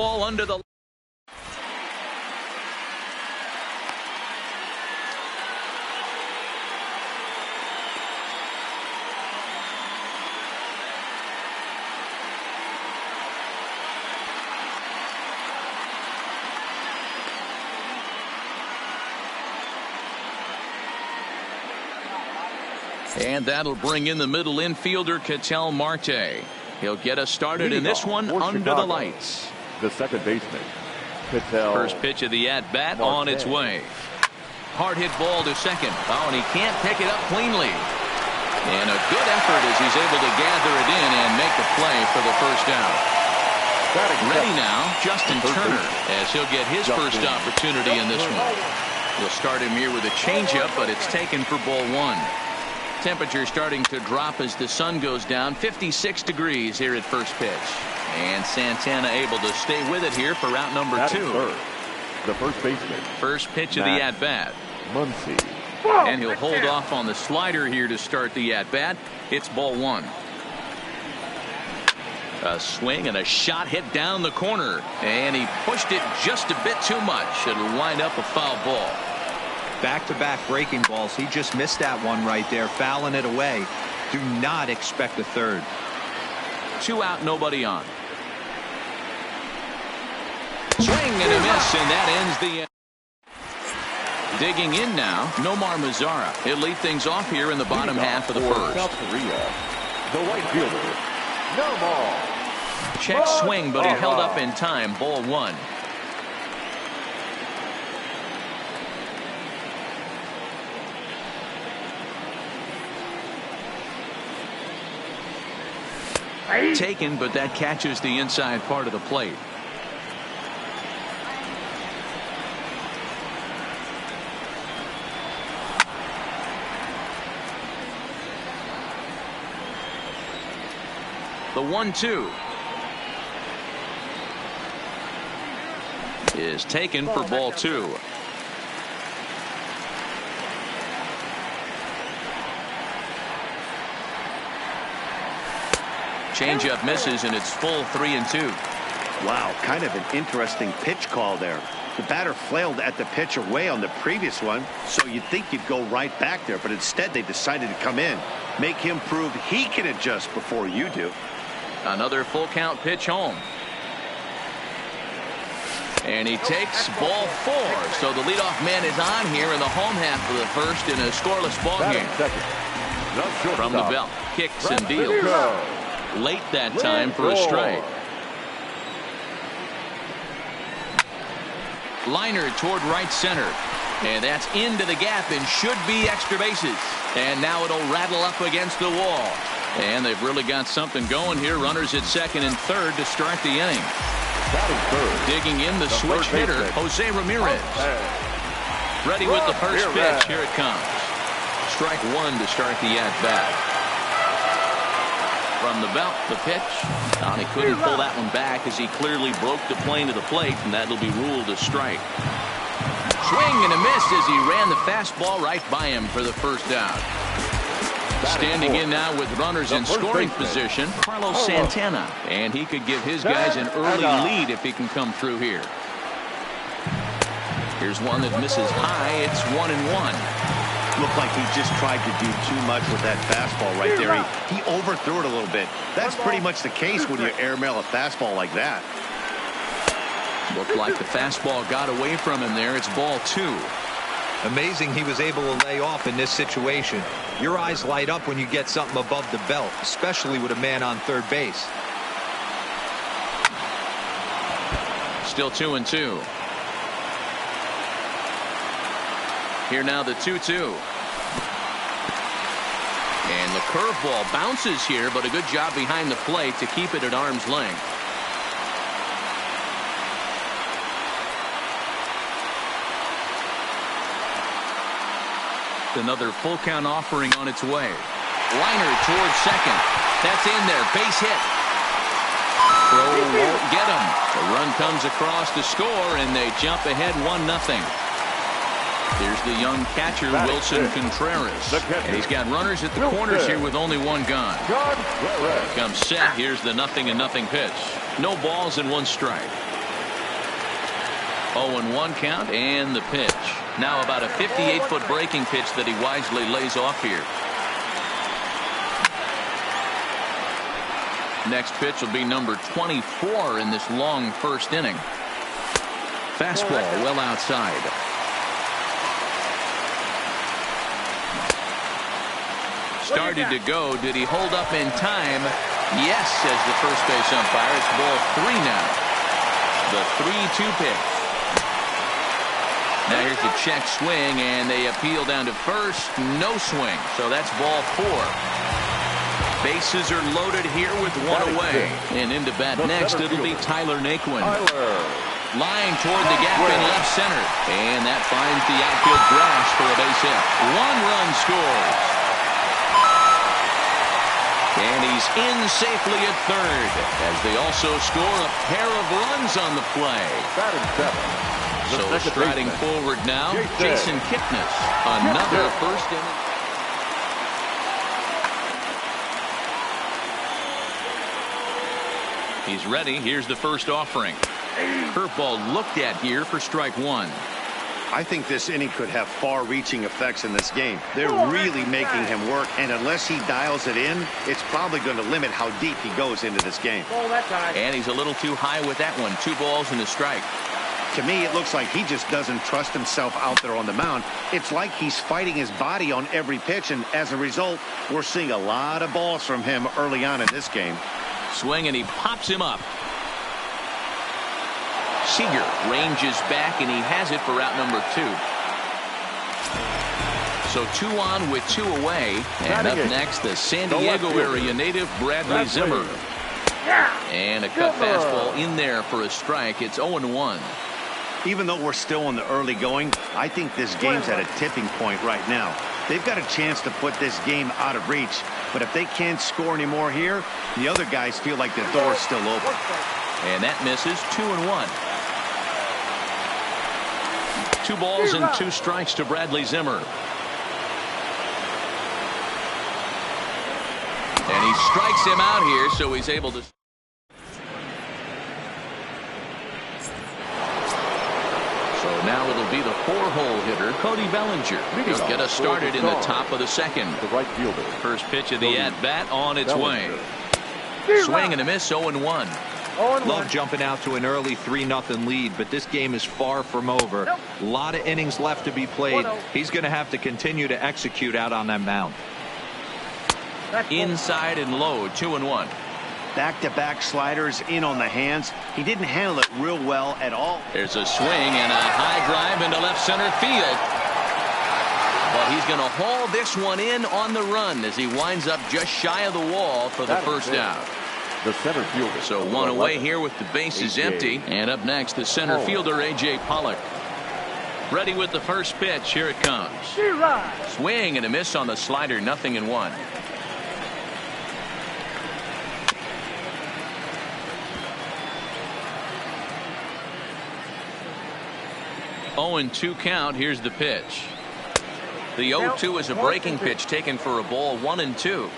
ball under the. And that'll bring in the middle infielder, Ketel Marte. He'll get us started in this one under the lights. The second baseman, Ketel. First pitch of the at-bat on its way. Hard hit ball to second. Oh, and he can't pick it up cleanly. And a good effort as he's able to gather it in and make the play for the first out. Ready now, Justin Turner, as he'll get his first opportunity in this one. We'll start him here with a changeup, but it's taken for ball one. Temperature starting to drop as the sun goes down. 56 degrees here at first pitch. And Santana able to stay with it here for route number 2. The first baseman. First pitch of the at-bat. Muncy. And he'll hold off on the slider here to start the at-bat. It's ball one. A swing and a shot hit down the corner. And he pushed it just a bit too much. It'll wind up a foul ball. Back-to-back breaking balls. He just missed that one right there, fouling it away. Do not expect a third. 2 out, nobody on. Swing and a miss, and that ends the. Digging in now, Nomar Mazara. He'll lead things off here in the bottom half of the first. South Korea, the right fielder, Nomar. Check swing, but he held up in time. Ball one. Taken, but that catches the inside part of the plate. The 1-2 is taken for ball two. Changeup misses, and it's full 3-2. Wow, kind of an interesting pitch call there. The batter flailed at the pitch away on the previous one, so you'd think you'd go right back there, but instead they decided to come in, make him prove he can adjust before you do. Another full count pitch home. And he takes ball 4. So the leadoff man is on here in the home half of the first in a scoreless ball game. From the belt, kicks and deals. Late that time for a strike. Liner toward right center. And that's into the gap and should be extra bases. And now it'll rattle up against the wall. And they've really got something going here. Runners at second and third to start the inning. Digging in the switch hitter, Jose Ramirez. Ready with the first pitch. Here it comes. Strike one to start the at-bat. From the belt, the pitch. Oh, he couldn't pull that one back as he clearly broke the plane to the plate, and that'll be ruled a strike. Swing and a miss as he ran the fastball right by him for the first out. Standing in now with runners in scoring position, Carlos Santana. And he could give his guys an early lead if he can come through here. Here's one that misses high. It's 1-1. Looked like he just tried to do too much with that fastball right there. He overthrew it a little bit. That's pretty much the case when you airmail a fastball like that. Looked like the fastball got away from him there. It's ball two. Amazing he was able to lay off in this situation. Your eyes light up when you get something above the belt, especially with a man on third base. Still 2-2. Here now the 2-2. And the curveball bounces here, but a good job behind the plate to keep it at arm's length. Another full count offering on its way. Liner towards second. That's in there. Base hit. Throw won't get him. The run comes across to score, and they jump ahead 1-0. Here's the young catcher, Wilson Contreras. And he's got runners at the corners here with only one gone. Comes set. Here's the 0-0 pitch. No balls and one strike. 0-1 count and the pitch. Now about a 58-foot breaking pitch that he wisely lays off here. Next pitch will be number 24 in this long first inning. Fastball well outside. Started to go. Did he hold up in time? Yes, says the first base umpire. It's ball 3 now. The 3-2 pitch. Now here's the check swing, and they appeal down to first. No swing. So that's ball 4. Bases are loaded here with 1 away. And into bat next, it'll be Tyler Naquin. Line toward the gap in left center. And that finds the outfield grass for a base hit. 1 run scores. And he's in safely at third, as they also score a pair of runs on the play. So striding forward now, Jason Kipnis. Another first inning. He's ready. Here's the first offering. Curveball looked at here for strike 1. I think this inning could have far-reaching effects in this game. They're really making him work, and unless he dials it in, it's probably going to limit how deep he goes into this game. And he's a little too high with that one. 2 balls and a strike. To me, it looks like he just doesn't trust himself out there on the mound. It's like he's fighting his body on every pitch, and as a result, we're seeing a lot of balls from him early on in this game. Swing, and he pops him up. Seager ranges back, and he has it for out number 2. So 2 on with 2 away. And up next, the San Diego area native Bradley Zimmer. And a cut fastball in there for a strike. It's 0-1. Even though we're still in the early going, I think this game's at a tipping point right now. They've got a chance to put this game out of reach. But if they can't score anymore here, the other guys feel like the door's still open. And that misses. 2-1. 2 balls and 2 strikes to Bradley Zimmer. And he strikes him out here, so he's able to. So now it'll be the 4-hole hitter, Cody Bellinger. He'll get us started in the top of the second. The right fielder. First pitch of the at-bat on its way. Swing and a miss, 0-1. Love jumping out to an early 3-0 lead, but this game is far from over. A lot of innings left to be played. He's going to have to continue to execute out on that mound. Inside and low, 2-1. Back-to-back sliders in on the hands. He didn't handle it real well at all. There's a swing and a high drive into left center field. But he's going to haul this one in on the run as he winds up just shy of the wall for the first out. The center fielder. So 1 away here with the bases empty. And up next, the center fielder, A.J. Pollock. Ready with the first pitch. Here it comes. Swing and a miss on the slider. 0-1. Oh, and 2 count. Here's the pitch. The 0-2 is a breaking pitch taken for a ball. 1-2.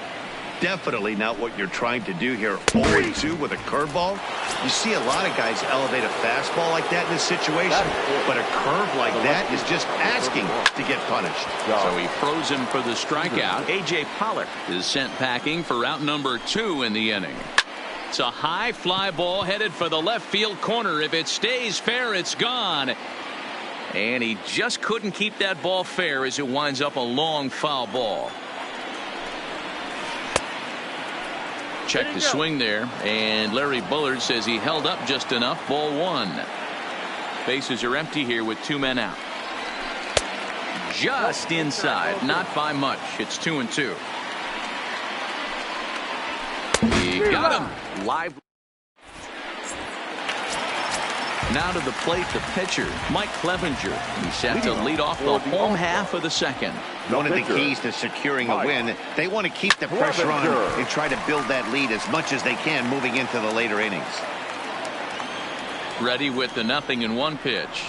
Definitely not what you're trying to do here. 0-2 with a curveball. You see a lot of guys elevate a fastball like that in this situation, but a curve like that is just asking to get punished. So he throws him for the strikeout. A.J. Pollock is sent packing for out number 2 in the inning. It's a high fly ball headed for the left field corner. If it stays fair, it's gone. And he just couldn't keep that ball fair as it winds up a long foul ball. Check the swing there, and Larry Bullard says he held up just enough. Ball 1. Bases are empty here with 2 men out. Just inside, not by much. It's 2-2. He got him live. Now to the plate, the pitcher, Mike Clevenger. He's set to lead off the home half of the second. One of the keys to securing a win, they want to keep the pressure on and try to build that lead as much as they can moving into the later innings. Ready with the 0-1 pitch.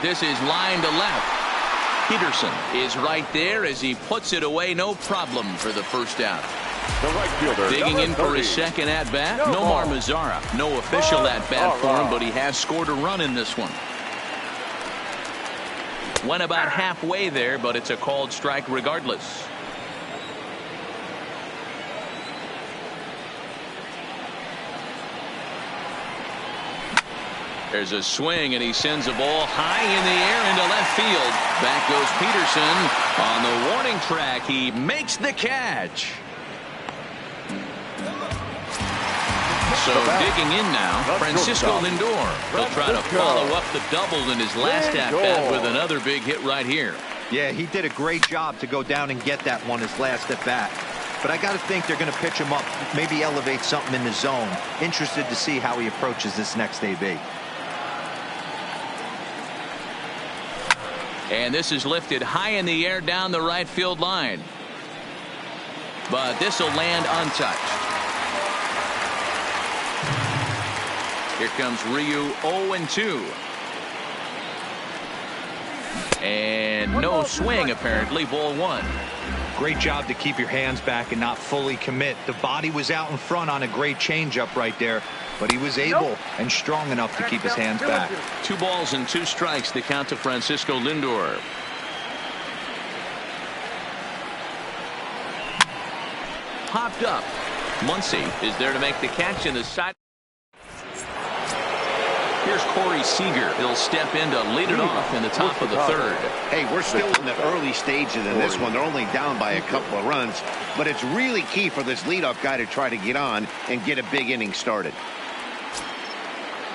This is line to left. Peterson is right there as he puts it away. No problem for the first out. The right fielder. Digging in for his second at-bat, Nomar Mazara. No official at-bat for him, but he has scored a run in this one. Went about halfway there, but it's a called strike regardless. There's a swing, and he sends a ball high in the air into left field. Back goes Peterson. On the warning track, he makes the catch. So digging in now, Francisco Lindor. He'll try to follow up the double in his last at-bat with another big hit right here. Yeah, he did a great job to go down and get that one his last at-bat. But I got to think they're going to pitch him up, maybe elevate something in the zone. Interested to see how he approaches this next AB. And this is lifted high in the air down the right field line. But this will land untouched. Here comes Ryu 0-2. And no swing, apparently. Ball one. Great job to keep your hands back and not fully commit. The body was out in front on a great changeup right there, but he was able and strong enough to keep his hands back. 2 balls and 2 strikes to count to Francisco Lindor. Popped up. Muncy is there to make the catch in the side. Here's Corey Seager. He'll step in to lead it off in the top of the third. Hey, we're still in the early stages in this one. They're only down by a couple of runs, but it's really key for this leadoff guy to try to get on and get a big inning started.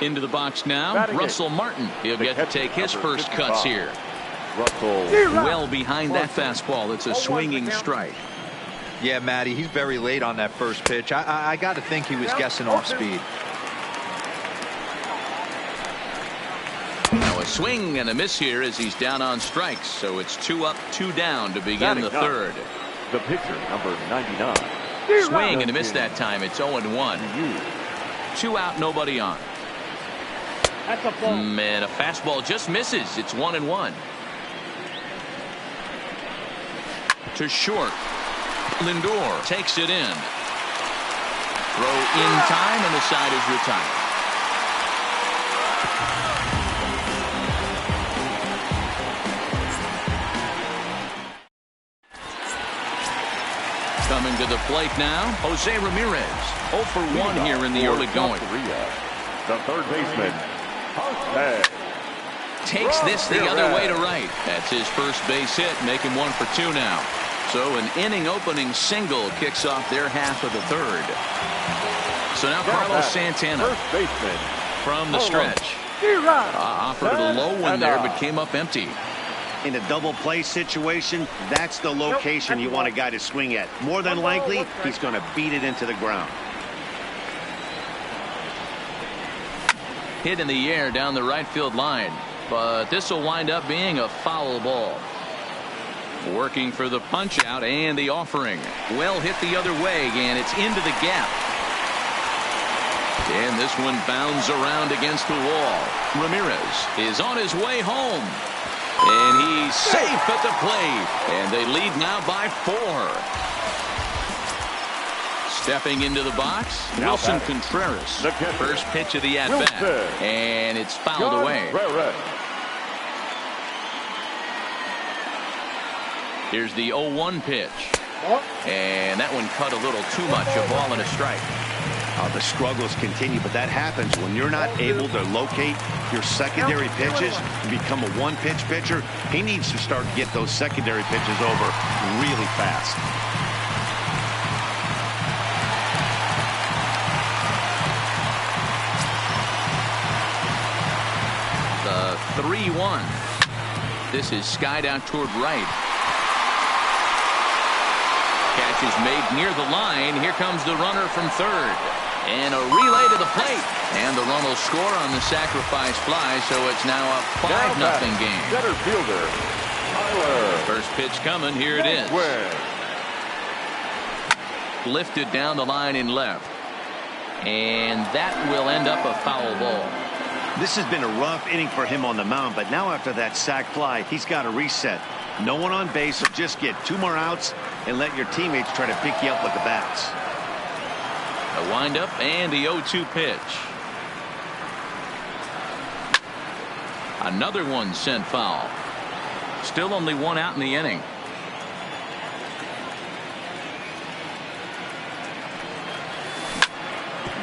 Into the box now, Russell Martin. He'll get to take his first cuts here. Russell. Well behind that fastball. It's a swinging strike. Yeah, Matty, he's very late on that first pitch. I got to think he was guessing off speed. Now a swing and a miss here as he's down on strikes. So it's 2 up, 2 down to begin the third. The pitcher, number 99. Swing and a miss that time. It's 0-1. 2 out, nobody on. And a fastball just misses. It's 1-1. To short. Lindor takes it in. Throw in time, and the side is retired. Coming to the plate now, Jose Ramirez. 0 for 1 here in the early going. The third baseman, Jose. Takes this the other way to right. That's his first base hit, making 1 for 2 now. So an inning opening single kicks off their half of the third. So now Carlos Santana First baseman from the stretch. Offered a low one there, but came up empty. In a double play situation, that's the location you want a guy to swing at. More than likely, he's going to beat it into the ground. Hit in the air down the right field line, but this will wind up being a foul ball. Working for the punch out and the offering. Well hit the other way, and it's into the gap. And this one bounds around against the wall. Ramirez is on his way home. And he's safe at the plate. And they lead now by 4. Stepping into the box, Wilson Contreras. First pitch of the at-bat. And it's fouled away. Here's the 0-1 pitch. And that one cut a little too much. A ball and a strike. The struggles continue, but that happens when you're not able to locate your secondary pitches. You become a one-pitch pitcher. He needs to start to get those secondary pitches over really fast. The 3-1. This is skied out toward right. Catch is made near the line. Here comes the runner from third. And a relay to the plate. And the run will score on the sacrifice fly, so it's now a 5-0 game. Center fielder, Tyler. First pitch coming. Here it is. Lifted down the line in left. And that will end up a foul ball. This has been a rough inning for him on the mound, but now after that sac fly, he's got to reset. No one on base, so just get 2 more outs and let your teammates try to pick you up with the bats. A windup and the 0-2 pitch. Another one sent foul. Still only one out in the inning.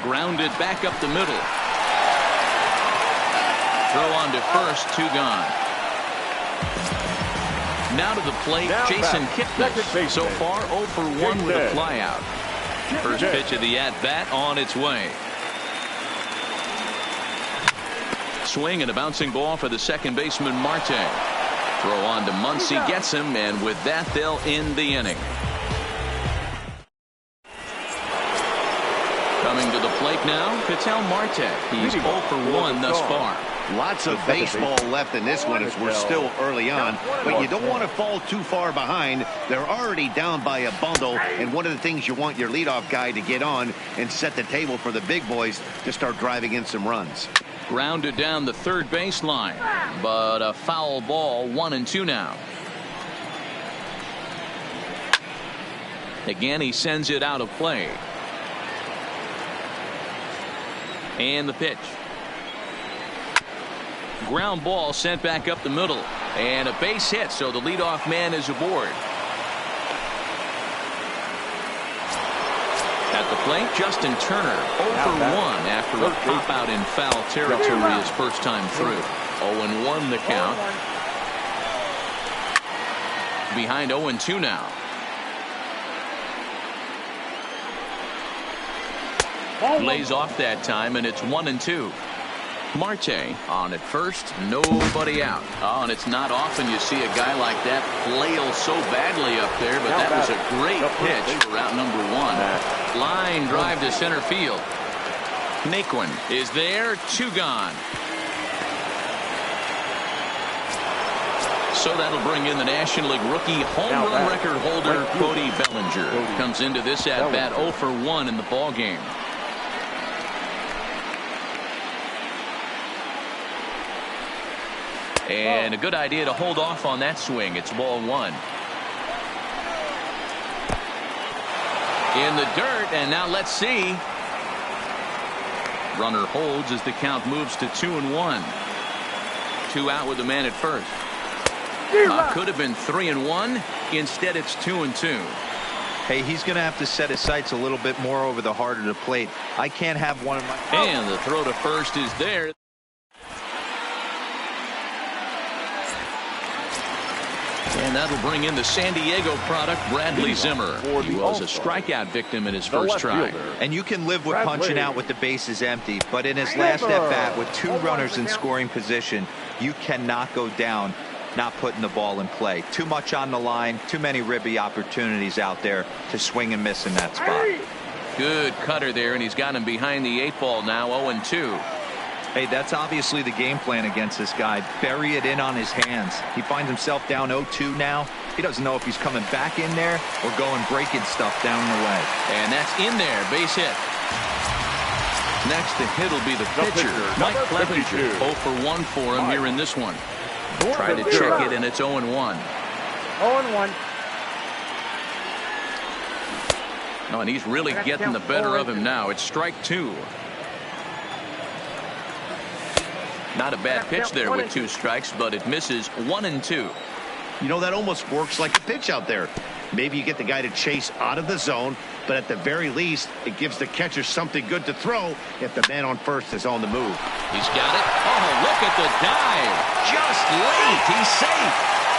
Grounded back up the middle. Throw on to first, 2 gone. Now to the plate, Now Jason back. Kipnis. So far 0 for 1 with a flyout. First pitch of the at-bat on its way. Swing and a bouncing ball for the second baseman Marte. Throw on to Muncy, gets him, and with that they'll end the inning. Coming to the plate now, Ketel Marte. He's 0 for 1 thus far. Lots of baseball left in this one as we're still early on, but you don't want to fall too far behind. They're already down by a bundle, and one of the things you want your leadoff guy to get on and set the table for the big boys to start driving in some runs. Grounded down the third baseline, but a foul ball, 1-2 now. Again, he sends it out of play. And the pitch. Ground ball sent back up the middle, and a base hit, so the leadoff man is aboard. At the plate, Justin Turner 0 for 1 after a pop out in foul territory his first time through. 0-1 the count. Behind 0-2 now. Lays off that time, and it's 1-2. Marte on at first, nobody out. Oh, and it's not often you see a guy like that flail so badly up there, but that was a great pitch for out number 1. Line drive to center field. Naquin is there, 2 gone. So that'll bring in the National League rookie home run record holder Cody Bellinger. Comes into this at bat 0 for 1 in the ball game. And a good idea to hold off on that swing. It's ball 1. In the dirt, and now let's see. Runner holds as the count moves to 2-1. 2 out with the man at first. Could have been 3-1. Instead, it's 2-2. Hey, he's going to have to set his sights a little bit more over the heart of the plate. I can't have one of my... And the throw to first is there. And that'll bring in the San Diego product, Bradley Zimmer. He was a strikeout victim in his first try. And you can live with punching out with the bases empty, but in his last at-bat with 2 runners in scoring position, you cannot go down not putting the ball in play. Too much on the line, too many ribby opportunities out there to swing and miss in that spot. Good cutter there, and he's got him behind the 8 ball now, 0-2. Hey, that's obviously the game plan against this guy. Bury it in on his hands. He finds himself down 0-2 now. He doesn't know if he's coming back in there or going breaking stuff down the way. And that's in there, base hit. Next to hit will be the pitcher, Mike Clevenger. 0 for 1 for him here in this one. Try to check it, and it's 0-1. 0-1. Oh, and he's really getting the better of him now. It's strike 2. Not a bad pitch there with 2 strikes, but it misses 1-2. You know, that almost works like a pitch out there. Maybe you get the guy to chase out of the zone, but at the very least, it gives the catcher something good to throw if the man on first is on the move. He's got it. Oh, look at the dive. Just late. He's safe.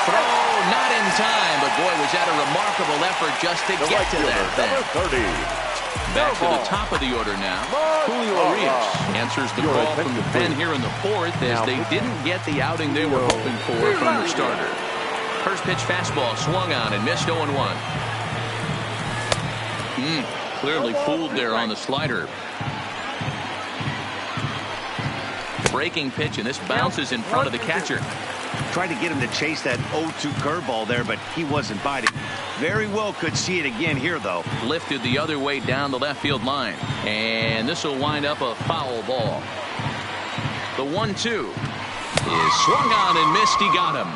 Throw not in time, but boy, was that a remarkable effort just to get to that thing. Back to the top of the order now. Julio Arias answers the call from the pen here in the 4th as they didn't get the outing they were hoping for from their starter. First pitch fastball swung on and missed 0-1. Clearly fooled there on the slider. Breaking pitch, and this bounces in front of the catcher. Tried to get him to chase that 0-2 curveball there, but he wasn't biting. Very well could see it again here, though. Lifted the other way down the left field line. And this will wind up a foul ball. The 1-2 is swung on and missed. He got him.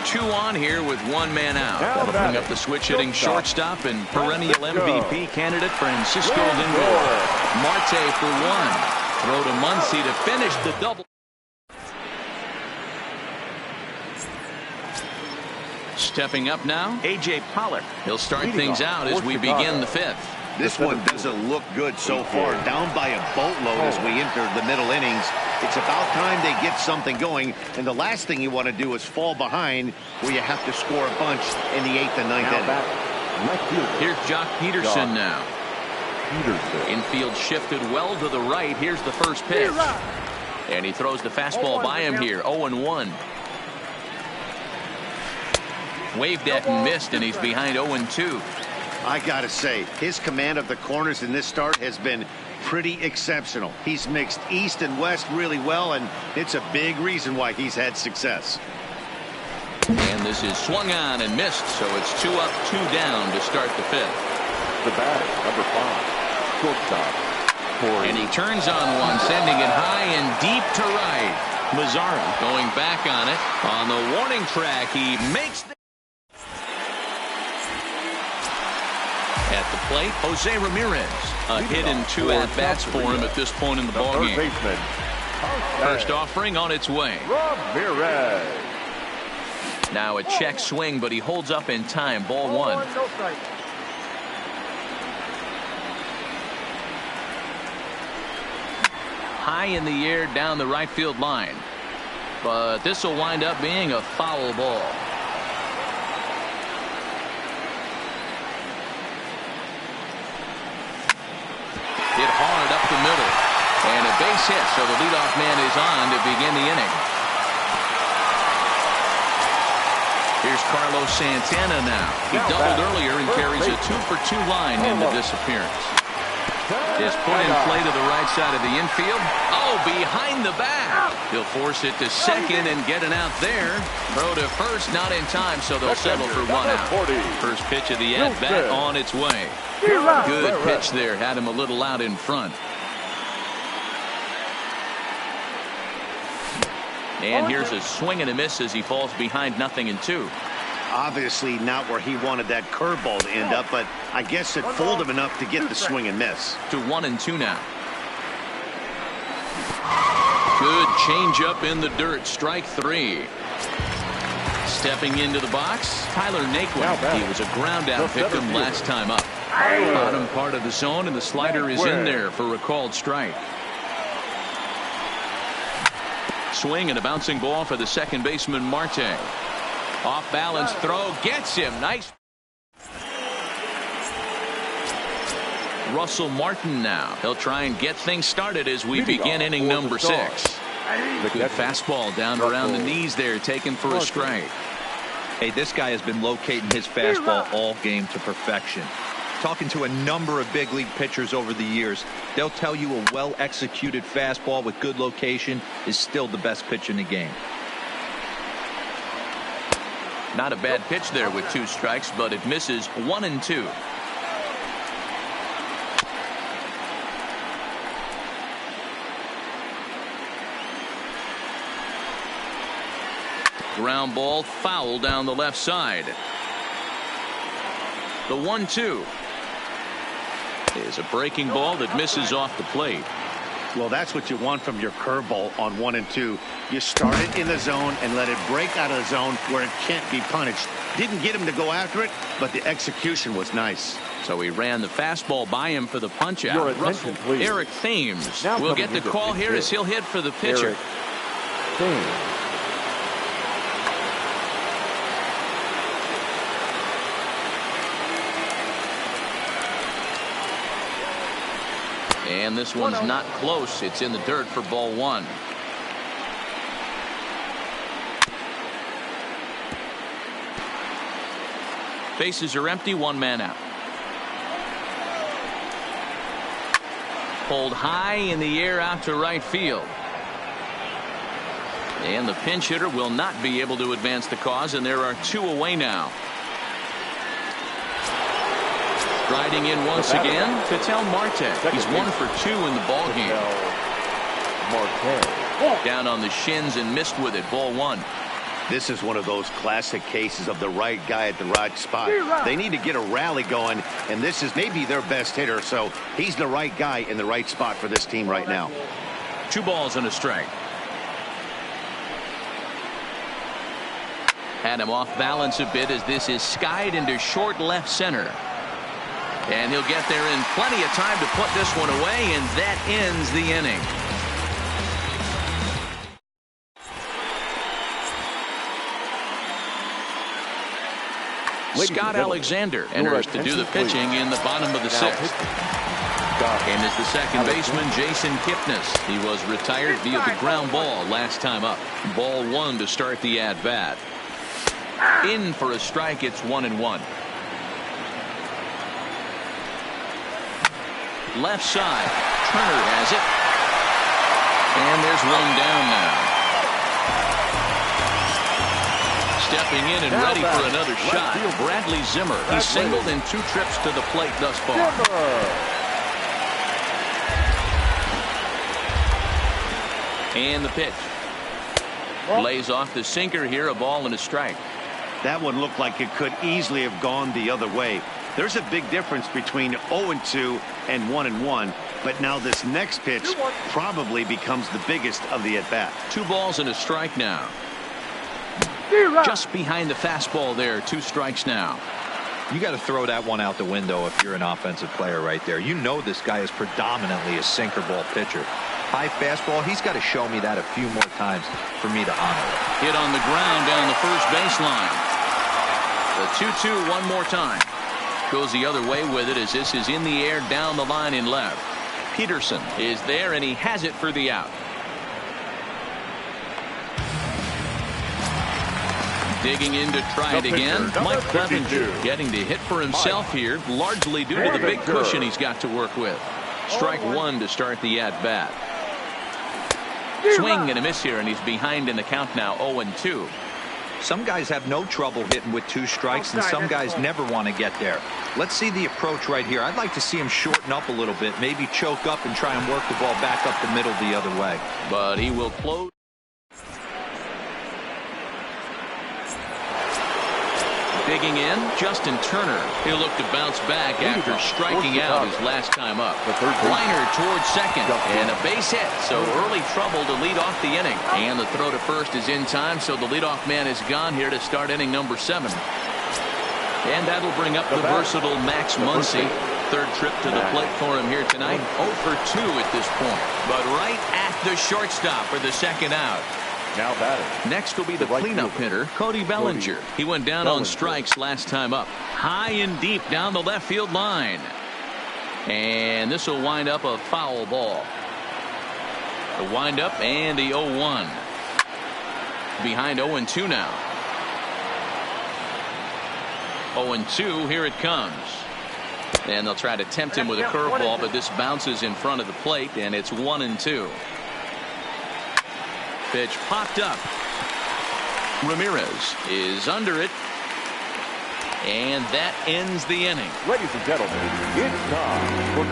2 on here with 1 man out. Now That'll bring up batting, the switch-hitting shortstop and perennial MVP candidate Francisco Lindor. Lindor. Marte for 1. Throw to Muncy to finish the double. Stepping up now, A.J. Pollock. He'll start things out as we begin the 5th. This one doesn't look good so far. Down by a boatload as we enter the middle innings. It's about time they get something going. And the last thing you want to do is fall behind where you have to score a bunch in the 8th and 9th inning. Here's Jock Peterson now. Infield shifted well to the right. Here's the first pitch. And he throws the fastball by him here. 0-1. Waved at and missed, and he's behind 0-2. I gotta say, his command of the corners in this start has been pretty exceptional. He's mixed east and west really well, and it's a big reason why he's had success. And this is swung on and missed, so it's 2 up, 2 down to start the 5th. The batter, number 5, shortstop. And he turns on one, sending it high and deep to right. Mazzara going back on it. On the warning track, he makes the... At the plate, Jose Ramirez. A hit and 2 at-bats for him at this point in the ballgame. First offering on its way. Ramirez. Now a check swing, but he holds up in time. Ball 1. High in the air down the right field line. But this will wind up being a foul ball. Hit hard up the middle. And a base hit, so the leadoff man is on to begin the inning. Here's Carlos Santana now. He doubled earlier and carries a 2-for-2 line into this appearance. Is put in play to the right side of the infield. Oh, behind the back. He'll force it to second and get an out there. Throw to first, not in time, so they'll settle for 1 out. First pitch of the at-bat on its way. Good pitch there. Had him a little out in front. And here's a swing and a miss as he falls behind 0-2. Obviously not where he wanted that curveball to end up, but I guess it fooled him enough to get the swing and miss. To 1-2 now. Good changeup in the dirt. Strike 3. Stepping into the box, Tyler Naquin. He was a ground out victim last time up. Bottom part of the zone, and the slider is in there for a called strike. Swing and a bouncing ball for the second baseman Marte. Off balance throw gets him. Nice. Russell Martin now. He'll try and get things started as we begin inning number 6. Good fastball down around the knees there, taken for a strike. Hey, this guy has been locating his fastball all game to perfection. Talking to a number of big league pitchers over the years, they'll tell you a well-executed fastball with good location is still the best pitch in the game. Not a bad pitch there with 2 strikes, but it misses. 1-2. Ground ball foul down the left side. The 1-2 is a breaking ball that misses off the plate. Well, that's what you want from your curveball on 1 and 2. You start it in the zone and let it break out of the zone where it can't be punished. Didn't get him to go after it, but the execution was nice. So he ran the fastball by him for the punch out. Eric Thames will get the call here as he'll hit for the pitcher. And this one's not close. It's in the dirt for ball 1. Bases are empty. 1 man out. Pulled high in the air out to right field. And the pinch hitter will not be able to advance the cause, and there are 2 away now. Riding in once again, Ketel Marte. He's 1 for 2 in the ballgame. Down on the shins and missed with it. Ball 1. This is one of those classic cases of the right guy at the right spot. They need to get a rally going, and this is maybe their best hitter, so he's the right guy in the right spot for this team right now. 2 balls and a strike. Had him off balance a bit as this is skied into short left center. And he'll get there in plenty of time to put this one away, and that ends the inning. Scott Alexander enters to do the pitching in the bottom of the 6th. And is the second baseman Jason Kipnis. He was retired via the ground ball last time up. Ball 1 to start the at-bat. In for a strike. It's 1-1. Left side. Turner has it. And there's one down now. Stepping in and ready for another shot, Bradley Zimmer. He's singled in 2 trips to the plate thus far. And the pitch. Lays off the sinker here, a ball and a strike. That one looked like it could easily have gone the other way. There's a big difference between 0-2 and 1-1, but now this next pitch probably becomes the biggest of the at-bat. 2 balls and a strike now. Just behind the fastball there. 2 strikes now. You got to throw that one out the window if you're an offensive player right there. You know this guy is predominantly a sinker ball pitcher. High fastball, he's got to show me that a few more times for me to honor it. Hit on the ground down the first baseline. The 2-2 one more time. Goes the other way with it as this is in the air down the line in left. Peterson is there and he has it for the out. Digging in to try it again. Mike Clevenger getting the hit for himself here, largely due to the big cushion he's got to work with. Strike 1 to start the at-bat. Swing and a miss here, and he's behind in the count now, 0-2. Some guys have no trouble hitting with 2 strikes, and some guys never want to get there. Let's see the approach right here. I'd like to see him shorten up a little bit, maybe choke up and try and work the ball back up the middle the other way. But he will close. Digging in, Justin Turner. He'll look to bounce back after striking out his last time up. Liner towards second and a base hit. So early trouble to lead off the inning. And the throw to first is in time, so the leadoff man is gone here to start inning number 7. And that'll bring up the versatile Max Muncy. 3rd trip to the plate for him here tonight. 0 for 2 at this point. But right at the shortstop for the second out. Now batting. Next will be the cleanup hitter, Cody Bellinger. He went down on strikes last time up. High and deep down the left field line. And this will wind up a foul ball. The wind up and the 0-1. Behind 0-2 now. 0-2, here it comes. And they'll try to tempt him with a curveball, but this bounces in front of the plate, and it's 1-2. Pitch popped up. Ramirez is under it. And that ends the inning. Ladies and gentlemen, it's time for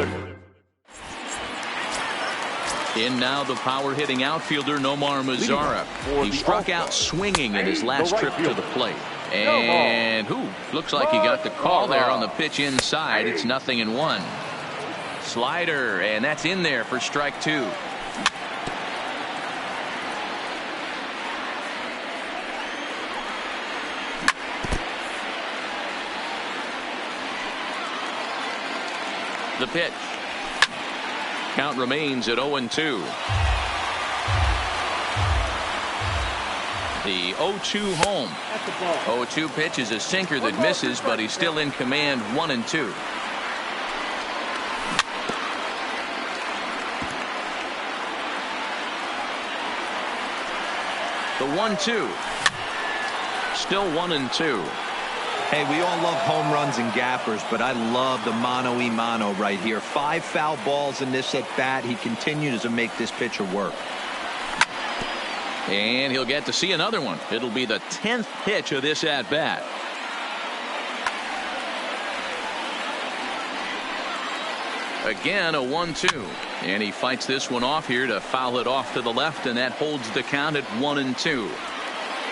the... In now the power-hitting outfielder Nomar Mazara. He struck out swinging in his last trip to the plate. And looks like he got the call there on the pitch inside. It's 0-1. Slider, and that's in there for strike 2. The pitch. Count remains at 0-2. The 0-2 home. 0-2 pitch is a sinker that misses, but he's still in command. 1-2. The 1-2. Still 1-2. Hey, we all love home runs and gappers, but I love the mano-y-mano right here. 5 foul balls in this at-bat. He continues to make this pitcher work. And he'll get to see another one. It'll be the 10th pitch of this at-bat. Again, a 1-2. And he fights this one off here to foul it off to the left, and that holds the count at 1-2.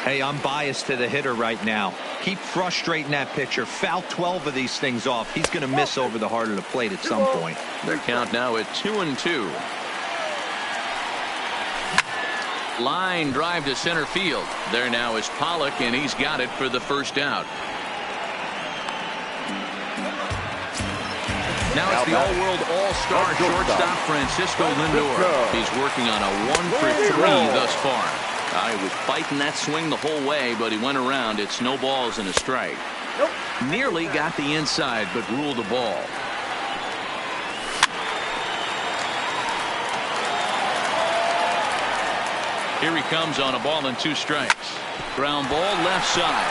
Hey, I'm biased to the hitter right now. Keep frustrating that pitcher. Foul 12 of these things off. He's going to miss over the heart of the plate at some point. Their count now at 2-2. Line drive to center field. There now is Pollock, and he's got it for the first out. Now it's the all-world all-star shortstop Francisco Lindor. He's working on a 1-for-3 thus far. He was fighting that swing the whole way, but he went around. It's no balls and a strike. Nearly got the inside, but ruled the ball. Here he comes on a ball and 2 strikes. Ground ball left side.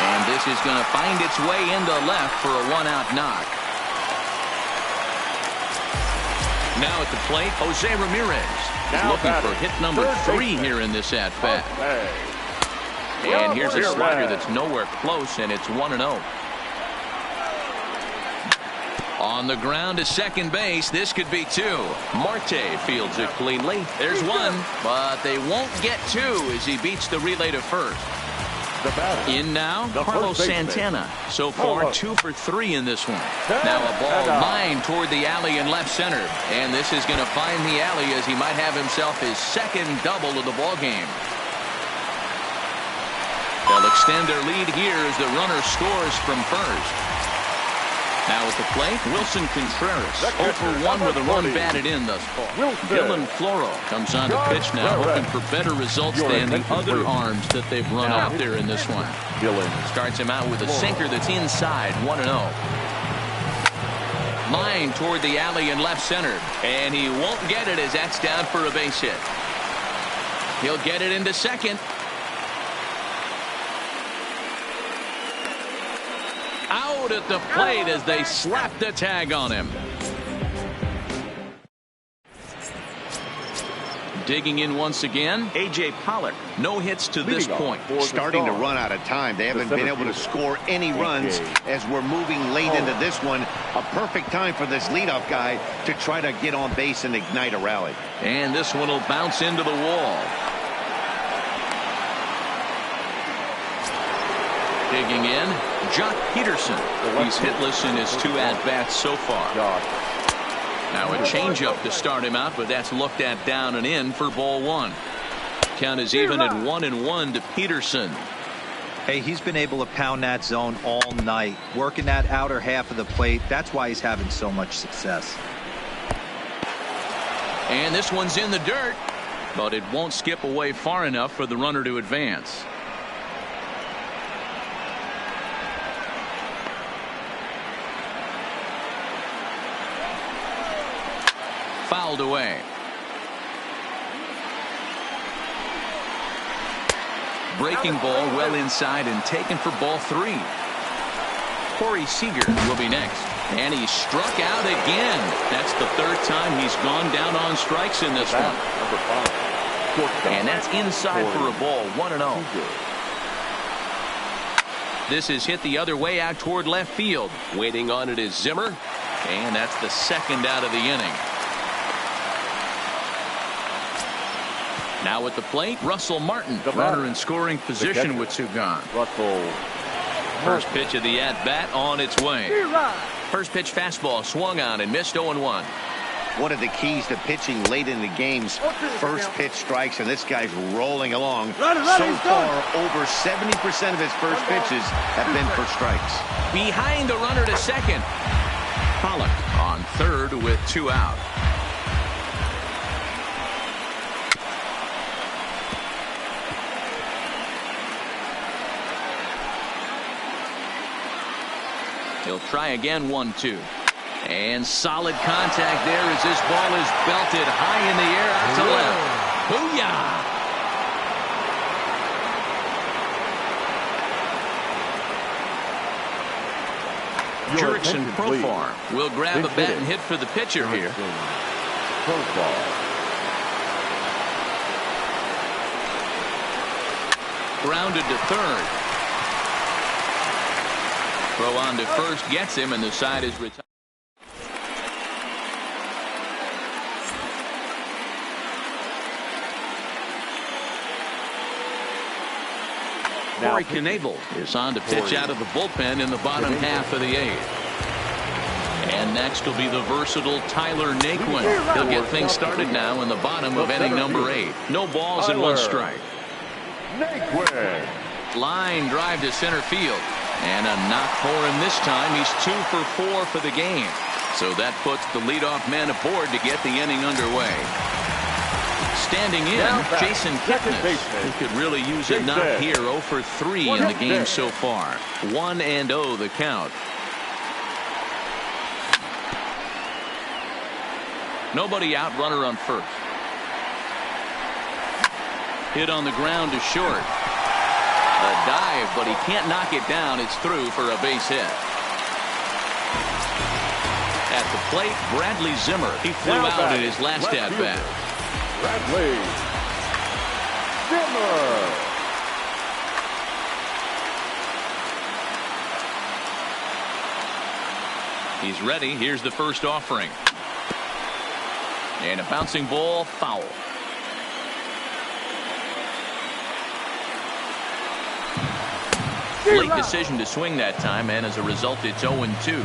And this is going to find its way into left for a 1-out knock. Now at the plate, Jose Ramirez. Looking for hit number 3 here in this at-bat. And here's a slider that's nowhere close, and it's 1-0. On the ground to second base, this could be 2. Marte fields it cleanly. There's 1, but they won't get 2 as he beats the relay to first. In now, Carlos Santana. So far, 2 for 3 in this one. Now a ball lined toward the alley in left center. And this is going to find the alley as he might have himself his second double of the ball game. They'll extend their lead here as the runner scores from first. Now at the plate, Wilson Contreras, 0 for 1 with a run batted in thus far. Dylan Floro comes on to pitch now, hoping for better results than the other arms that they've run out there in this one. Starts him out with a sinker that's inside, 1-0. Line toward the alley in left center, and he won't get it as that's down for a base hit. He'll get it into second. Out at the plate as they slap the tag on him. Digging in once again, A.J. Pollock. No hits to this point. Starting to run out of time. They haven't been able to score any runs as we're moving late into this one. A perfect time for this leadoff guy to try to get on base and ignite a rally. And this one will bounce into the wall. Digging in, Jock Peterson. He's hitless in his 2 at-bats so far. Now a changeup to start him out, but that's looked at down and in for ball 1. Count is even at 1-1 to Peterson. Hey, he's been able to pound that zone all night, working that outer half of the plate. That's why he's having so much success. And this one's in the dirt, but it won't skip away far enough for the runner to advance. Fouled away. Breaking ball well inside and taken for ball 3. Corey Seager will be next. And he struck out again. That's the 3rd time he's gone down on strikes in this one. And that's inside for a ball, 1-0. This is hit the other way out toward left field. Waiting on it is Zimmer. And that's the 2nd out of the inning. Now at the plate, Russell Martin, runner in scoring position with 2 gone. First pitch of the at-bat on its way. First pitch fastball swung on and missed 0-1. One of the keys to pitching late in the games, first pitch strikes, and this guy's rolling along. So far, over 70% of his first pitches have been for strikes. Behind the runner to second. Pollock on 3rd with 2 out. He'll try again, 1-2. And solid contact there as this ball is belted high in the air out to left. Booyah! Jurickson Profar will grab a bat and hit for the pitcher here. Grounded to 3rd. Throw on to first gets him, and the side is retired. Corey Knebel is on to pitch out of the bullpen in the bottom half of the 8th. And next will be the versatile Tyler Naquin. He'll get things started now in the bottom of inning number 8. No balls and 1 strike. Line drive to center field. And a knock for him this time. He's 2 for 4 for the game. So that puts the leadoff man aboard to get the inning underway. Standing in, Jason Kipnis, who could really use a knock here. 0 for 3 in the game so far. 1-0 the count. Nobody out, runner on first. Hit on the ground to short. A dive, but he can't knock it down. It's through for a base hit. At the plate, Bradley Zimmer. He flew out in his last at-bat. Bradley Zimmer. He's ready. Here's the first offering. And a bouncing ball, foul. Late decision to swing that time, and as a result, it's 0-2.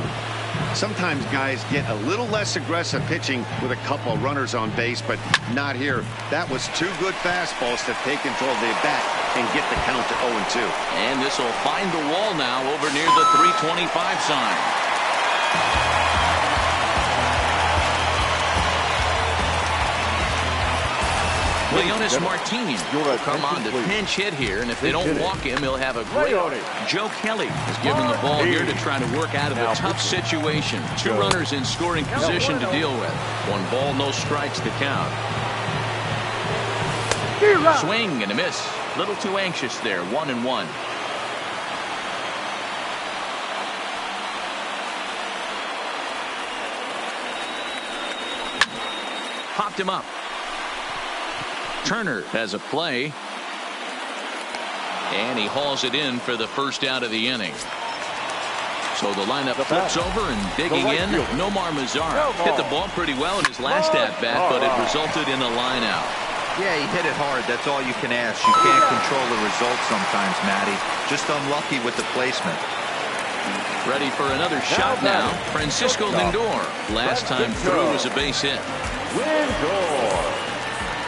Sometimes guys get a little less aggressive pitching with a couple of runners on base, but not here. That was 2 good fastballs to take control of the bat and get the count to 0-2. And this will find the wall now over near the 325 sign. Leonis Martinez will come on to pinch hit here, and if they don't walk him, he'll have a great. Joe Kelly is given the ball here to try to work out of a tough situation. 2 runners in scoring position to deal with. 1 ball, no strikes to count. Swing and a miss. A little too anxious there. 1-1. Popped him up. Turner has a play. And he hauls it in for the first out of the inning. So the lineup flips over and digging in. Nomar Mazara hit the ball pretty well in his last at-bat, but it resulted in a line out. Yeah, he hit it hard. That's all you can ask. You can't control the results sometimes, Matty. Just unlucky with the placement. Ready for another shot now. Francisco Lindor. Last time through was a base hit.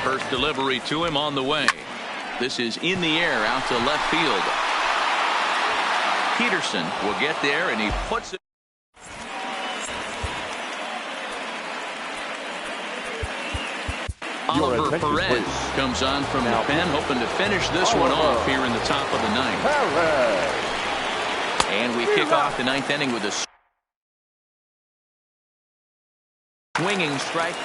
First delivery to him on the way. This is in the air out to left field. Peterson will get there, and he puts it. Oliver Perez comes on from the pen, hoping to finish this one off here in the top of the 9th. And we kick off the 9th inning with a swinging strike.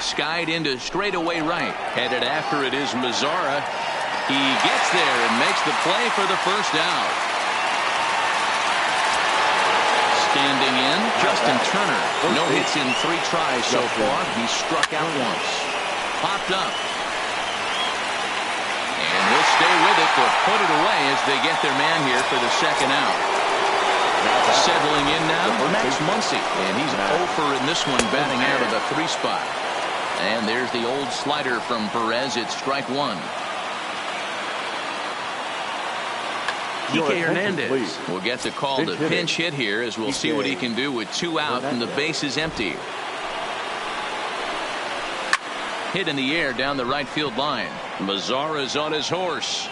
Skied into straightaway right. Headed after it is Mazara. He gets there and makes the play for the first out. Standing in, Justin Turner. No hits in 3 tries so far. He struck out once. Popped up. And he'll stay with it to put it away as they get their man here for the second out. Settling in now, Max Muncy. And he's 0 in this one, batting out of the 3 spot. And there's the old slider from Perez. It's strike 1. Kike Hernandez will get the call to pinch hit here, as we'll see what he can do with 2 out and the base is empty. Hit in the air down the right field line. Mazara's on his horse.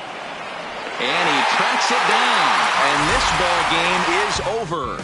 And he tracks it down. And this ball game is over.